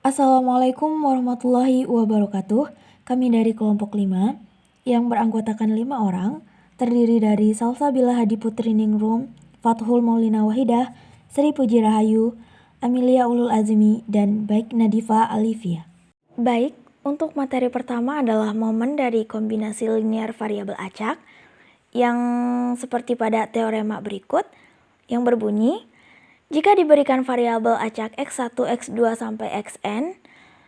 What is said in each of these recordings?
Assalamualaikum warahmatullahi wabarakatuh. Kami dari kelompok 5 yang beranggotakan 5 orang, terdiri dari Salsabila Hadi Putri Ningrum, Fathul Maulina Wahidah, Sri Puji Rahayu, Amelia Ulul Azmi, dan Baik Nadifa Alivia. Baik, untuk materi pertama adalah momen dari kombinasi linear variabel acak yang seperti pada teorema berikut yang berbunyi, jika diberikan variabel acak X1, X2 sampai Xn,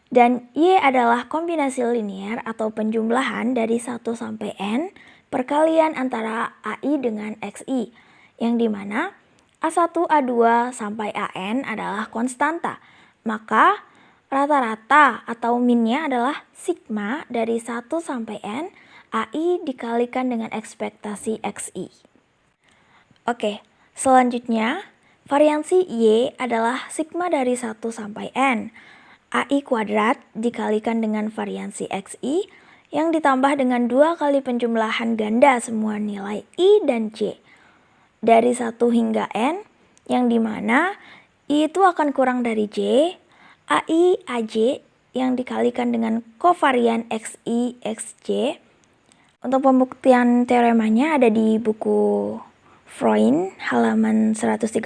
dan Y adalah kombinasi linear atau penjumlahan dari 1 sampai N, perkalian antara AI dengan XI, yang dimana A1, A2 sampai AN adalah konstanta, maka rata-rata atau minnya adalah sigma dari 1 sampai N, AI dikalikan dengan ekspektasi XI. Oke, selanjutnya variansi Y adalah sigma dari 1 sampai N. AI kuadrat dikalikan dengan variansi XI yang ditambah dengan 2 kali penjumlahan ganda semua nilai I dan J. Dari 1 hingga N, yang dimana I itu akan kurang dari J, AI AJ yang dikalikan dengan kovarian XI XJ. Untuk pembuktian teoremanya ada di buku Freund halaman 136.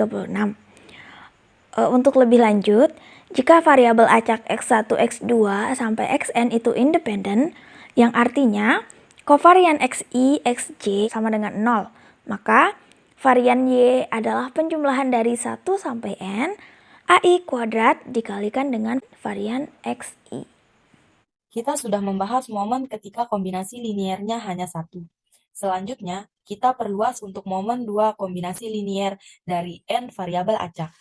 Untuk lebih lanjut, jika variabel acak X1, X2 sampai Xn itu independen, yang artinya kovarian Xi, Xj sama dengan 0, maka varian Y adalah penjumlahan dari 1 sampai N, AI kuadrat dikalikan dengan varian Xi. Kita sudah membahas momen ketika kombinasi linearnya hanya satu. Selanjutnya, kita perluas untuk momen dua kombinasi linear dari n variabel acak.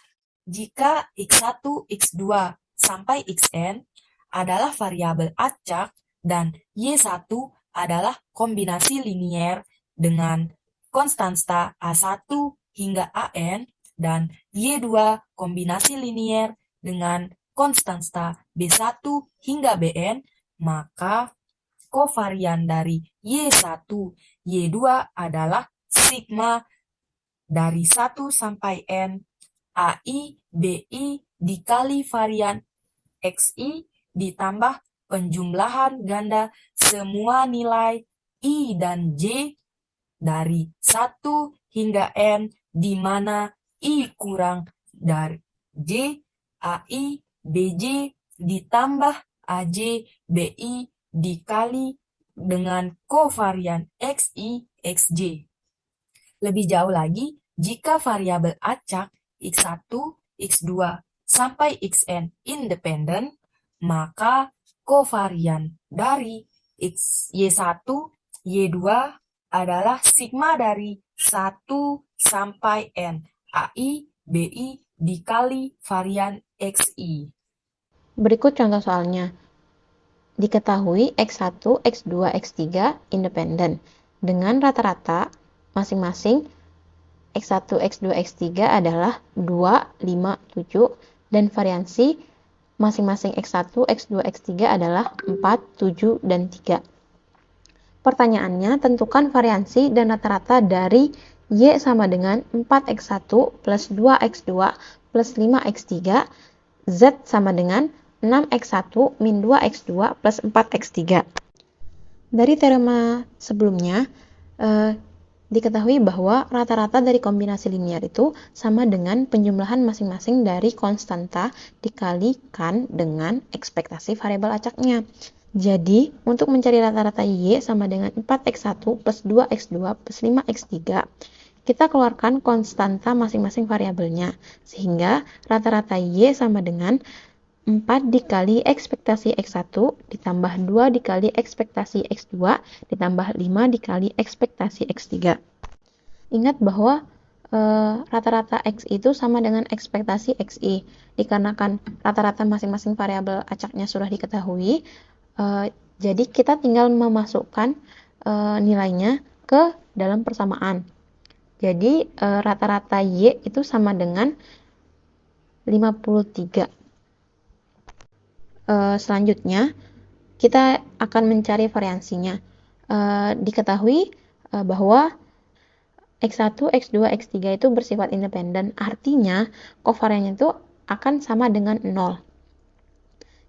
Jika x1, x2, sampai xn adalah variabel acak dan y1 adalah kombinasi linear dengan konstanta A1 hingga AN dan y2 kombinasi linear dengan konstanta B1 hingga Bn, maka kovarian dari Y1, Y2 adalah sigma dari 1 sampai N AI BI dikali varian XI ditambah penjumlahan ganda semua nilai I dan J dari 1 hingga N di mana I kurang dari J, AI BJ ditambah AJ BI dikali dengan kovarian XI XJ. Lebih jauh lagi, jika variabel acak X1, X2, sampai Xn independen, maka kovarian dari Y1, Y2 adalah sigma dari 1 sampai N, AI, BI dikali varian XI. Berikut contoh soalnya. Diketahui X1, X2, X3 independen dengan rata-rata masing-masing X1, X2, X3 adalah 2, 5, 7 dan variansi masing-masing X1, X2, X3 adalah 4, 7, dan 3. Pertanyaannya, tentukan variansi dan rata-rata dari Y sama dengan 4X1 plus 2X2 plus 5X3, Z sama dengan 6X1 min 2X2 plus 4X3. Dari teorema sebelumnya, diketahui bahwa rata-rata dari kombinasi linear itu sama dengan penjumlahan masing-masing dari konstanta dikalikan dengan ekspektasi variabel acaknya. Jadi, untuk mencari rata-rata Y sama dengan 4X1 plus 2X2 plus 5X3, kita keluarkan konstanta masing-masing variabelnya, sehingga rata-rata Y sama dengan 4 dikali ekspektasi X1 ditambah 2 dikali ekspektasi X2 ditambah 5 dikali ekspektasi X3. Ingat bahwa rata-rata X itu sama dengan ekspektasi XI. Dikarenakan rata-rata masing-masing variabel acaknya sudah diketahui, jadi kita tinggal memasukkan nilainya ke dalam persamaan. Jadi rata-rata Y itu sama dengan 53. Selanjutnya, kita akan mencari variansinya. Diketahui bahwa X1, X2, X3 itu bersifat independen, artinya kovariannya itu akan sama dengan 0.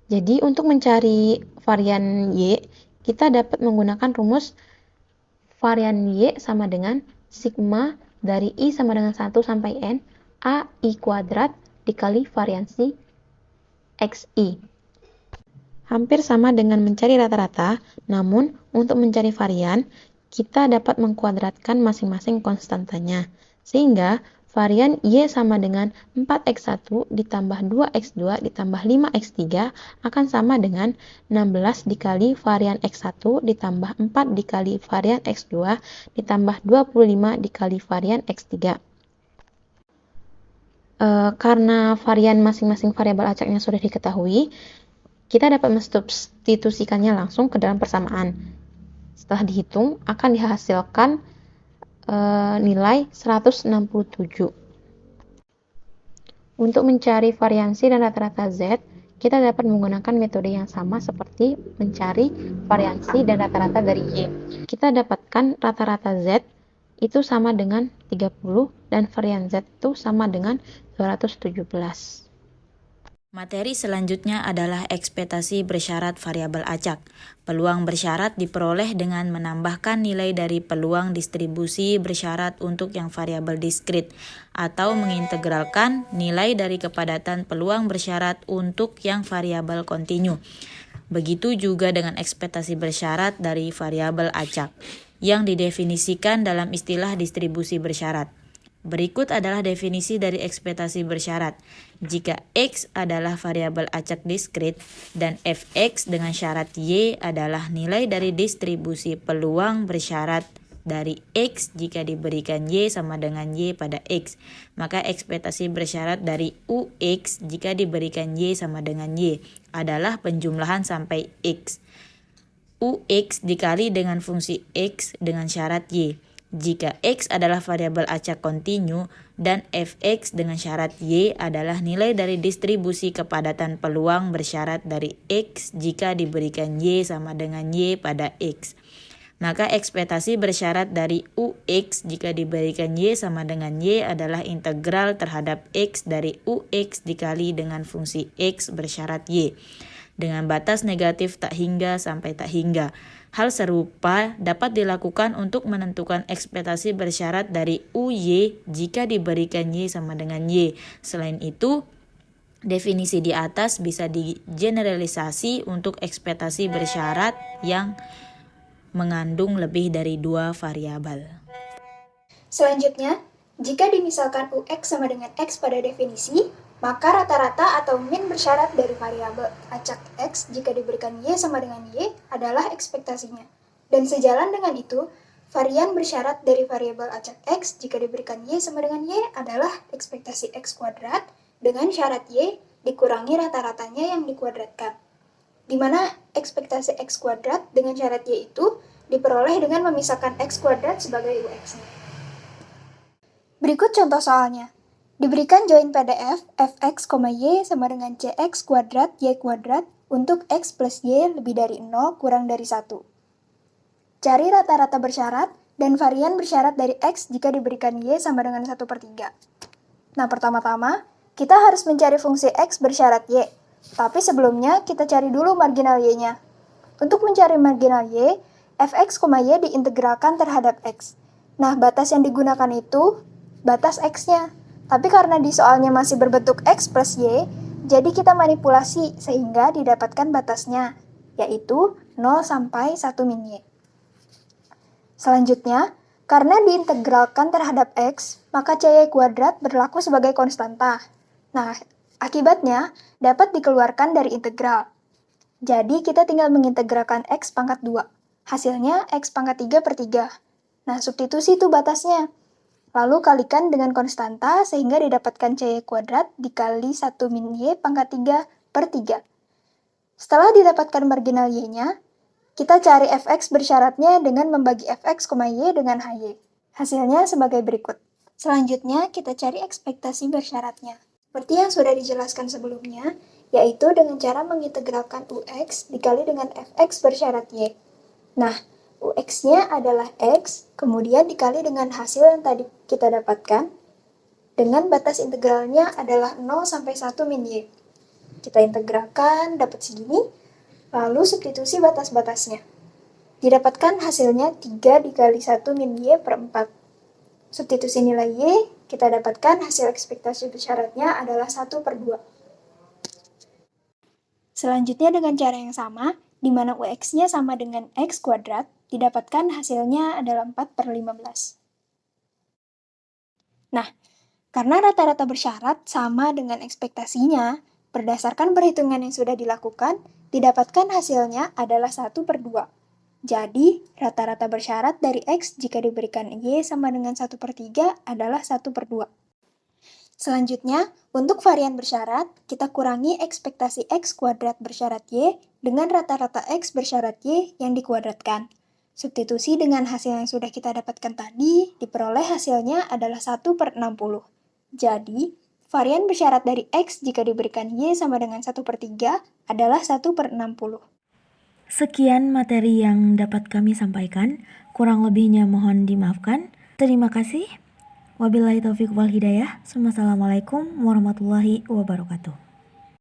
Jadi untuk mencari varian Y, kita dapat menggunakan rumus varian Y sama dengan sigma dari I sama dengan 1 sampai N, AI kuadrat dikali variansi XI. Hampir sama dengan mencari rata-rata, namun untuk mencari varian, kita dapat mengkuadratkan masing-masing konstantanya. Sehingga varian Y sama dengan 4x1 ditambah 2x2 ditambah 5x3 akan sama dengan 16 dikali varian x1 ditambah 4 dikali varian x2 ditambah 25 dikali varian x3. Karena varian masing-masing variabel acaknya sudah diketahui, kita dapat mensubstitusikannya langsung ke dalam persamaan. Setelah dihitung, akan dihasilkan nilai 167. Untuk mencari variansi dan rata-rata Z, kita dapat menggunakan metode yang sama seperti mencari variansi dan rata-rata dari Y. Kita dapatkan rata-rata Z itu sama dengan 30 dan varian Z itu sama dengan 217. Materi selanjutnya adalah ekspektasi bersyarat variabel acak. Peluang bersyarat diperoleh dengan menambahkan nilai dari peluang distribusi bersyarat untuk yang variabel diskrit atau mengintegralkan nilai dari kepadatan peluang bersyarat untuk yang variabel kontinu. Begitu juga dengan ekspektasi bersyarat dari variabel acak yang didefinisikan dalam istilah distribusi bersyarat. Berikut adalah definisi dari ekspektasi bersyarat. Jika X adalah variabel acak diskrit dan Fx dengan syarat Y adalah nilai dari distribusi peluang bersyarat dari X jika diberikan Y sama dengan Y pada X, maka ekspektasi bersyarat dari Ux jika diberikan Y sama dengan Y adalah penjumlahan sampai X. Ux dikali dengan fungsi X dengan syarat Y. Jika X adalah variabel acak kontinu dan Fx dengan syarat Y adalah nilai dari distribusi kepadatan peluang bersyarat dari X jika diberikan Y sama dengan Y pada X. Maka ekspektasi bersyarat dari Ux jika diberikan Y sama dengan Y adalah integral terhadap X dari Ux dikali dengan fungsi X bersyarat Y dengan batas negatif tak hingga sampai tak hingga. Hal serupa dapat dilakukan untuk menentukan ekspektasi bersyarat dari Uy jika diberikan Y sama dengan Y. Selain itu, definisi di atas bisa digeneralisasi untuk ekspektasi bersyarat yang mengandung lebih dari 2 variabel. Selanjutnya, jika dimisalkan Ux sama dengan X pada definisi, maka rata-rata atau min bersyarat dari variabel acak X jika diberikan Y sama dengan Y adalah ekspektasinya. Dan sejalan dengan itu, varian bersyarat dari variabel acak X jika diberikan Y sama dengan Y adalah ekspektasi X kuadrat dengan syarat Y dikurangi rata-ratanya yang dikuadratkan. Di mana ekspektasi X kuadrat dengan syarat Y itu diperoleh dengan memisahkan X kuadrat sebagai Ux-nya. Berikut contoh soalnya. Diberikan join PDF fx, y sama dengan cx kuadrat y kuadrat untuk x plus y lebih dari 0 kurang dari 1. Cari rata-rata bersyarat dan varian bersyarat dari x jika diberikan y sama dengan 1/3. Nah, pertama-tama, kita harus mencari fungsi x bersyarat y. Tapi sebelumnya, kita cari dulu marginal y-nya. Untuk mencari marginal y, fx, y diintegralkan terhadap x. Nah, batas yang digunakan itu batas x-nya. Tapi karena di soalnya masih berbentuk X plus Y, jadi kita manipulasi sehingga didapatkan batasnya, yaitu 0 sampai 1 min Y. Selanjutnya, karena diintegralkan terhadap X, maka CY kuadrat berlaku sebagai konstanta. Nah, akibatnya dapat dikeluarkan dari integral. Jadi kita tinggal mengintegralkan X pangkat 2. Hasilnya X pangkat 3/3. Nah, substitusi itu batasnya. Lalu kalikan dengan konstanta sehingga didapatkan CY kuadrat dikali 1 min Y pangkat 3/3. Setelah didapatkan marginal Y-nya, kita cari Fx bersyaratnya dengan membagi Fx, Y dengan HY. Hasilnya sebagai berikut. Selanjutnya, kita cari ekspektasi bersyaratnya. Seperti yang sudah dijelaskan sebelumnya, yaitu dengan cara mengintegralkan Ux dikali dengan Fx bersyarat Y. Nah, Ux-nya adalah X, kemudian dikali dengan hasil yang tadi kita dapatkan, dengan batas integralnya adalah 0 sampai 1 min Y. Kita integralkan, dapat segini, lalu substitusi batas-batasnya. Didapatkan hasilnya 3 dikali 1 min Y per 4. Substitusi nilai Y, kita dapatkan hasil ekspektasi bersyaratnya adalah 1/2. Selanjutnya dengan cara yang sama, di mana UX-nya sama dengan X kuadrat, didapatkan hasilnya adalah 4/15. Nah, karena rata-rata bersyarat sama dengan ekspektasinya, berdasarkan perhitungan yang sudah dilakukan, didapatkan hasilnya adalah 1/2. Jadi, rata-rata bersyarat dari X jika diberikan Y sama dengan 1/3 adalah 1/2. Selanjutnya, untuk varian bersyarat, kita kurangi ekspektasi X kuadrat bersyarat Y dengan rata-rata X bersyarat Y yang dikuadratkan. Substitusi dengan hasil yang sudah kita dapatkan tadi, diperoleh hasilnya adalah 1/60. Jadi, varian bersyarat dari X jika diberikan Y sama dengan 1/3 adalah 1/60. Sekian materi yang dapat kami sampaikan, kurang lebihnya mohon dimaafkan. Terima kasih. Wabillahi taufiq wal hidayah. Wassalamualaikum warahmatullahi wabarakatuh.